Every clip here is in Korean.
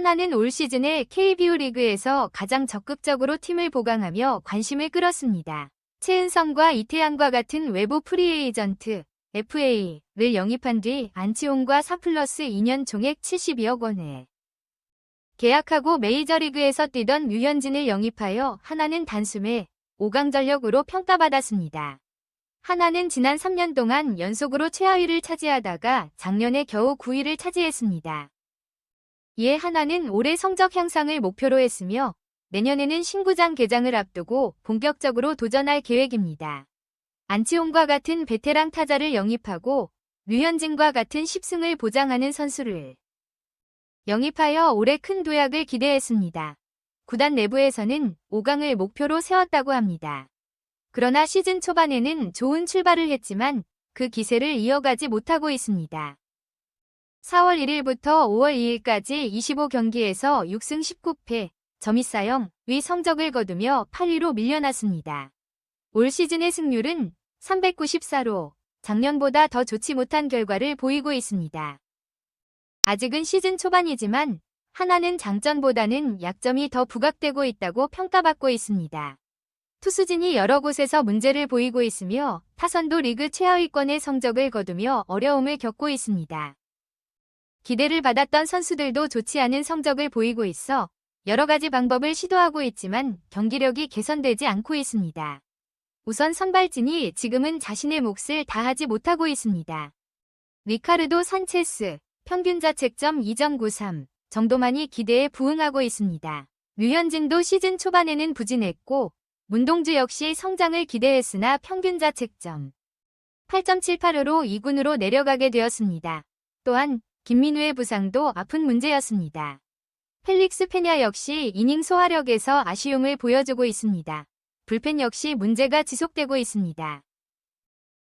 하나는 올 시즌에 KBO 리그에서 가장 적극적으로 팀을 보강하며 관심을 끌었습니다. 최은성과 이태양과 같은 외부 프리에이전트 FA를 영입한 뒤 안치홍과 4+2 2년 총액 72억 원에 계약하고 메이저리그에서 뛰던 류현진을 영입하여 하나는 단숨에 5강 전력으로 평가받았습니다. 하나는 지난 3년 동안 연속으로 최하위를 차지하다가 작년에 겨우 9위를 차지했습니다. 이에 하나는 올해 성적 향상을 목표로 했으며 내년에는 신구장 개장을 앞두고 본격적으로 도전할 계획입니다. 안치홍과 같은 베테랑 타자를 영입하고 류현진과 같은 10승을 보장하는 선수를 영입하여 올해 큰 도약을 기대했습니다. 구단 내부에서는 5강을 목표로 세웠다고 합니다. 그러나 시즌 초반에는 좋은 출발을 했지만 그 기세를 이어가지 못하고 있습니다. 4월 1일부터 5월 2일까지 25경기에서 6승 19패, 점이사형 위 성적을 거두며 8위로 밀려났습니다. 올 시즌의 승률은 394로 작년보다 더 좋지 못한 결과를 보이고 있습니다. 아직은 시즌 초반이지만 하나는 장점보다는 약점이 더 부각되고 있다고 평가받고 있습니다. 투수진이 여러 곳에서 문제를 보이고 있으며 타선도 리그 최하위권의 성적을 거두며 어려움을 겪고 있습니다. 기대를 받았던 선수들도 좋지 않은 성적을 보이고 있어 여러 가지 방법을 시도하고 있지만 경기력이 개선되지 않고 있습니다. 우선 선발진이 지금은 자신의 몫을 다하지 못하고 있습니다. 리카르도 산체스, 평균 자책점 2.93 정도만이 기대에 부응하고 있습니다. 류현진도 시즌 초반에는 부진했고 문동주 역시 성장을 기대했으나 평균 자책점 8.78로 2군으로 내려가게 되었습니다. 또한 김민우의 부상도 아픈 문제였습니다. 펠릭스 페냐 역시 이닝 소화력에서 아쉬움을 보여주고 있습니다. 불펜 역시 문제가 지속되고 있습니다.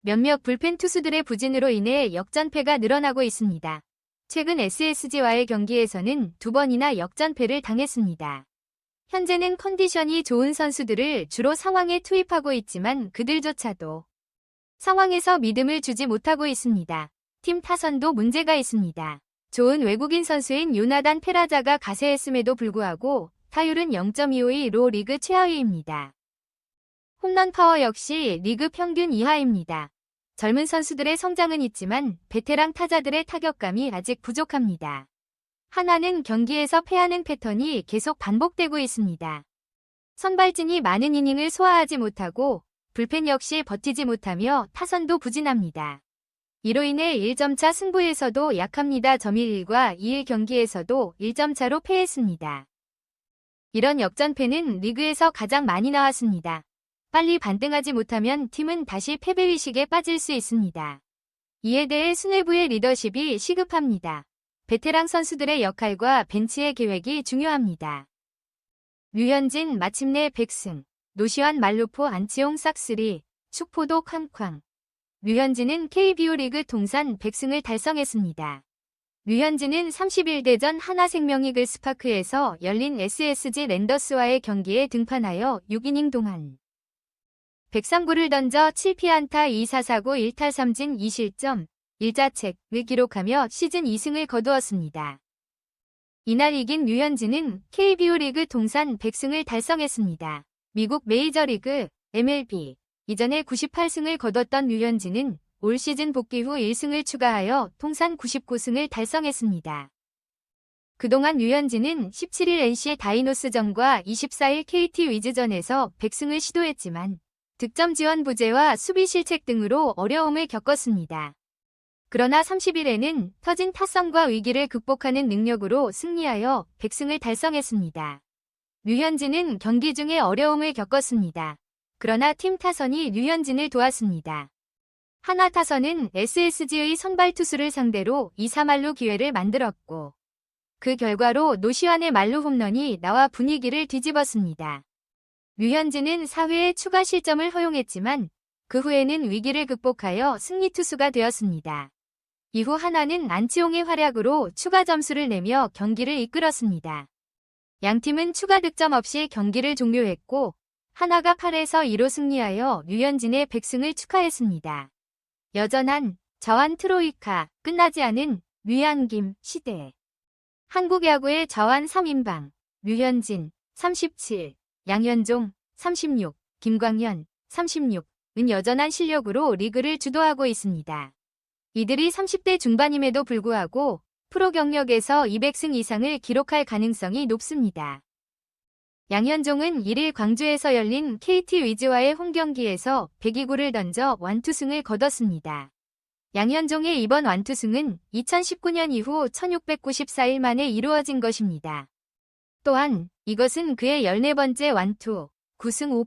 몇몇 불펜 투수들의 부진으로 인해 역전패가 늘어나고 있습니다. 최근 SSG와의 경기에서는 2번이나 역전패를 당했습니다. 현재는 컨디션이 좋은 선수들을 주로 상황에 투입하고 있지만 그들조차도 상황에서 믿음을 주지 못하고 있습니다. 팀 타선도 문제가 있습니다. 좋은 외국인 선수인 요나단 페라자가 가세했음에도 불구하고 타율은 0.252로 리그 최하위입니다. 홈런 파워 역시 리그 평균 이하입니다. 젊은 선수들의 성장은 있지만 베테랑 타자들의 타격감이 아직 부족합니다. 하나는 경기에서 패하는 패턴이 계속 반복되고 있습니다. 선발진이 많은 이닝을 소화하지 못하고 불펜 역시 버티지 못하며 타선도 부진합니다. 이로 인해 1점차 승부에서도 약합니다. 1과 2일 경기에서도 1점 차로 패했습니다. 이런 역전패는 리그에서 가장 많이 나왔습니다. 빨리 반등하지 못하면 팀은 다시 패배의식에 빠질 수 있습니다. 이에 대해 수뇌부의 리더십이 시급합니다. 베테랑 선수들의 역할과 벤치의 계획이 중요합니다. 류현진 마침내 100승, 노시환 말루포 안치홍 싹쓸이, 축포도 쾅쾅. 류현진은 KBO 리그 통산 100승을 달성했습니다. 류현진은 31대전 하나생명이글스파크에서 열린 SSG 랜더스와의 경기에 등판하여 6이닝 동안 103구를 던져 7피안타 2사사구 1탈3진 2실점 1자책을 기록하며 시즌 2승을 거두었습니다. 이날 이긴 류현진은 KBO 리그 통산 100승을 달성했습니다. 미국 메이저리그 MLB 이전에 98승을 거뒀던 류현진은 올 시즌 복귀 후 1승을 추가하여 통산 99승을 달성했습니다. 그동안 류현진은 17일 NC 다이노스전과 24일 KT 위즈전에서 100승을 시도했지만 득점 지원 부재와 수비 실책 등으로 어려움을 겪었습니다. 그러나 30일에는 터진 타선과 위기를 극복하는 능력으로 승리하여 100승을 달성했습니다. 류현진은 경기 중에 어려움을 겪었습니다. 그러나 팀 타선이 류현진을 도왔습니다. 하나 타선은 SSG의 선발 투수를 상대로 2-3할루 기회를 만들었고 그 결과로 노시환의 말루 홈런이 나와 분위기를 뒤집었습니다. 류현진은 4회에 추가 실점을 허용했지만 그 후에는 위기를 극복하여 승리 투수가 되었습니다. 이후 하나는 안치홍의 활약으로 추가 점수를 내며 경기를 이끌었습니다. 양팀은 추가 득점 없이 경기를 종료했고 하나가 8에서 2로 승리하여 류현진의 100승을 축하했습니다. 여전한 저한 트로이카, 끝나지 않은 류양김 시대. 한국 야구의 자완 3인방 류현진 37, 양현종 36, 김광현 36은 여전한 실력으로 리그를 주도하고 있습니다. 이들이 30대 중반임에도 불구하고 프로 경력에서 200승 이상을 기록할 가능성이 높습니다. 양현종은 1일 광주에서 열린 KT 위즈와의 홈경기에서 102구를 던져 완투승을 거뒀습니다. 양현종의 이번 완투승은 2019년 이후 1694일 만에 이루어진 것입니다. 또한 이것은 그의 14번째 완투, 9승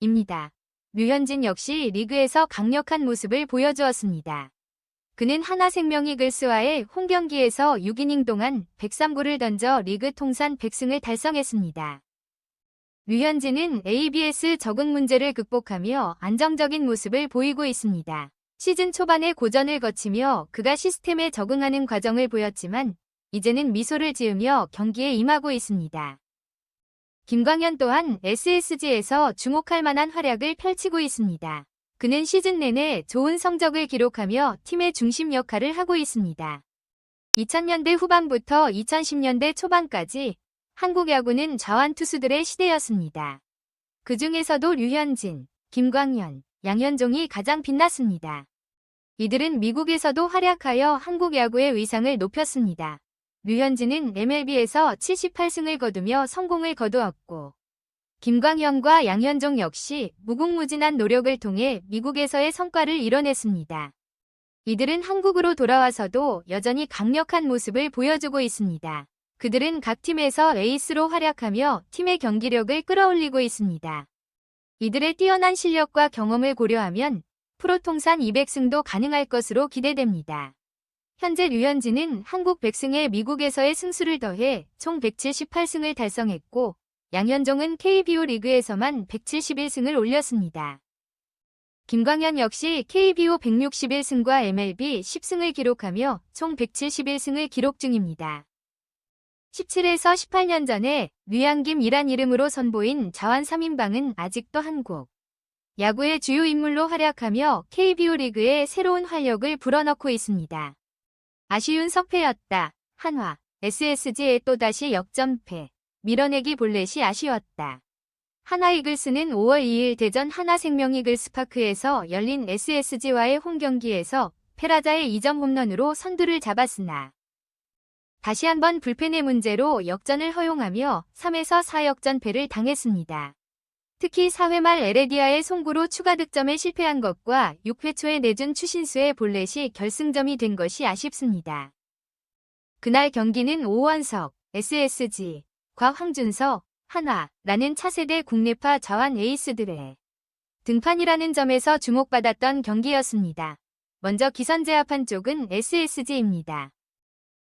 5패입니다. 류현진 역시 리그에서 강력한 모습을 보여주었습니다. 그는 하나생명 이글스와의 홈경기에서 6이닝 동안 103구를 던져 리그 통산 100승을 달성했습니다. 류현진은 ABS 적응 문제를 극복하며 안정적인 모습을 보이고 있습니다. 시즌 초반에 고전을 거치며 그가 시스템에 적응하는 과정을 보였지만 이제는 미소를 지으며 경기에 임하고 있습니다. 김광현 또한 SSG에서 주목할 만한 활약을 펼치고 있습니다. 그는 시즌 내내 좋은 성적을 기록하며 팀의 중심 역할을 하고 있습니다. 2000년대 후반부터 2010년대 초반까지 한국 야구는 좌완 투수들의 시대였습니다. 그 중에서도 류현진, 김광현, 양현종이 가장 빛났습니다. 이들은 미국에서도 활약하여 한국 야구의 위상을 높였습니다. 류현진은 MLB에서 78승을 거두며 성공을 거두었고 김광현과 양현종 역시 무궁무진한 노력을 통해 미국에서의 성과를 이뤄냈습니다. 이들은 한국으로 돌아와서도 여전히 강력한 모습을 보여주고 있습니다. 그들은 각 팀에서 에이스로 활약하며 팀의 경기력을 끌어올리고 있습니다. 이들의 뛰어난 실력과 경험을 고려하면 프로 통산 200승도 가능할 것으로 기대됩니다. 현재 류현진은 한국 100승에 미국에서의 승수를 더해 총 178승을 달성했고 양현종은 KBO 리그에서만 171승을 올렸습니다. 김광현 역시 KBO 161승과 MLB 10승을 기록하며 총 171승을 기록 중입니다. 17에서 18년 전에 류양김이란 이름으로 선보인 자완 3인방은 아직도 한국 야구의 주요 인물로 활약하며 KBO 리그에 새로운 활력을 불어넣고 있습니다. 아쉬운 석패였다. 한화, SSG에 또다시 역전패. 밀어내기 볼넷이 아쉬웠다. 한화 이글스는 5월 2일 대전 하나생명 이글스파크에서 열린 SSG와의 홈경기에서 페라자의 2점 홈런으로 선두를 잡았으나 다시 한번 불펜의 문제로 역전을 허용하며 3에서 4역전패를 당했습니다. 특히 4회 말 에레디아의 송구로 추가 득점에 실패한 것과 6회 초에 내준 추신수의 볼넷이 결승점이 된 것이 아쉽습니다. 그날 경기는 오원석, SSG과 황준서, 한화라는 차세대 국내파 자완 에이스들의 등판이라는 점에서 주목받았던 경기였습니다. 먼저 기선제압한 쪽은 SSG입니다.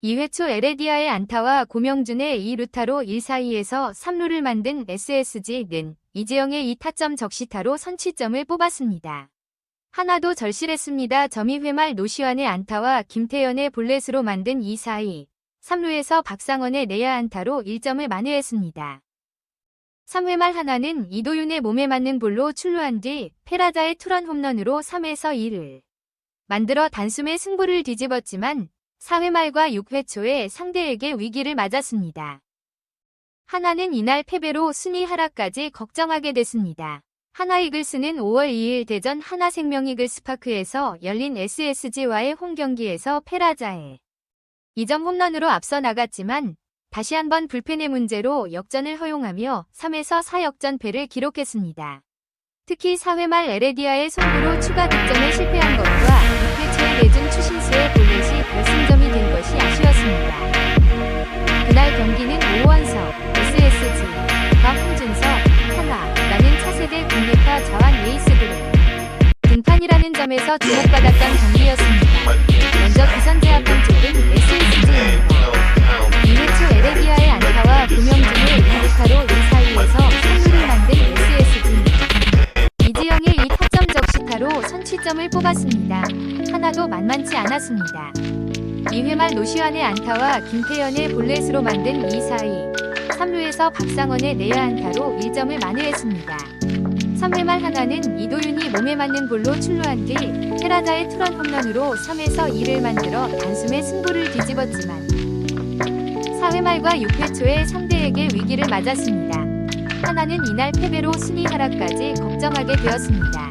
2회 초 에레디아의 안타와 고명준의 2루타로 1사이에서 3루를 만든 SSG는 이재영의 2타점 적시타로 선취점을 뽑았습니다. 하나도 절실했습니다. 점이 회말 노시환의 안타와 김태현의 볼넷으로 만든 2사이, 3루에서 박상원의 내야 안타로 1점을 만회했습니다. 3회 말 하나는 이도윤의 몸에 맞는 볼로 출루한 뒤 페라자의 투런 홈런으로 3에서 2를 만들어 단숨에 승부를 뒤집었지만 4회 말과 6회 초에 상대에게 위기를 맞았습니다. 하나는 이날 패배로 순위 하락까지 걱정하게 됐습니다. 한화 이글스는 5월 2일 대전 하나생명 이글스파크에서 열린 SSG와의 홈경기에서 페라자의 2점 홈런으로 앞서 나갔지만 다시 한번 불펜의 문제로 역전을 허용하며 3에서 4역전패를 기록했습니다. 특히 4회 말 에레디아의 송구로 추가 득점에 실패한 것과 6회 초에 내준 추신수의 볼넷이 결승점이 된 것이 아쉬웠습니다. 그날 경기는 오원석, SSG와 황준서, 한화라는 차세대 국내파 자완 에이스들의 등판이라는 점에서 주목받았던 경기였습니다. 먼저 기선제압한 쪽은 SSG입니다. 2회 초 에레디아의 안타와 고명준의 2루타로 1사이에서 3루를 만든 SSG. 이지영의 2타점 적시타로 선취점을 뽑았습니다. 하나도 만만치 않았습니다. 2회 말 노시환의 안타와 김태현의 볼넷으로 만든 2사이, 3루에서 박상원의 내야 안타로 1점을 만회했습니다. 3회 말 하나는 이도윤이 몸에 맞는 볼로 출루한 뒤 페라자의 투런 홈런으로 3에서 2를 만들어 단숨에 승부를 뒤집었지만 4회 4회 말과 6회 초에 상대에게 위기를 맞았습니다. 하나는 이날 패배로 순위 하락까지 걱정하게 되었습니다.